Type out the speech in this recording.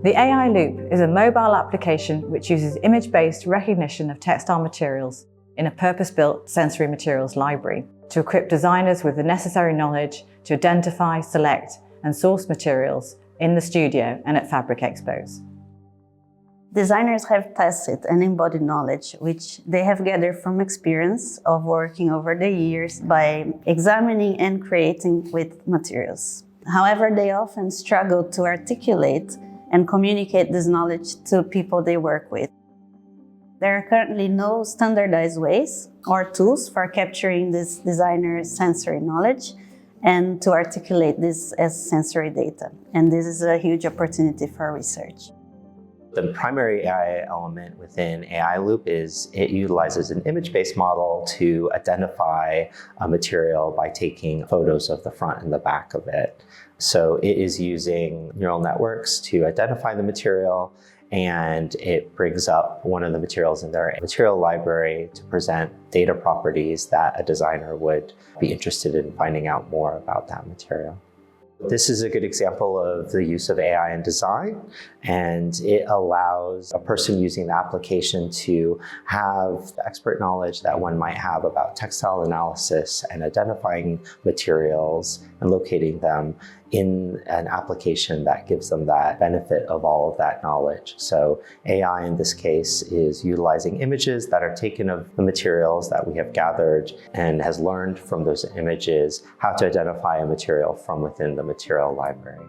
The AiLoupe is a mobile application which uses image-based recognition of textile materials in a purpose-built sensory materials library to equip designers with the necessary knowledge to identify, select, and source materials in the studio and at fabric expos. Designers have tested and embodied knowledge, which they have gathered from experience of working over the years by examining and creating with materials. However, they often struggle to articulate and communicate this knowledge to people they work with. There are currently no standardized ways or tools for capturing this designer's sensory knowledge and to articulate this as sensory data. And this is a huge opportunity for research. The primary AI element within AiLoupe is it utilizes an image-based model to identify a material by taking photos of the front and the back of it. So it is using neural networks to identify the material, and it brings up one of the materials in their material library to present data properties that a designer would be interested in finding out more about that material. This is a good example of the use of AI in design, and it allows a person using the application to have the expert knowledge that one might have about textile analysis and identifying materials and locating them in an application that gives them that benefit of all of that knowledge. So AI in this case is utilizing images that are taken of the materials that we have gathered and has learned from those images how to identify a material from within the material library.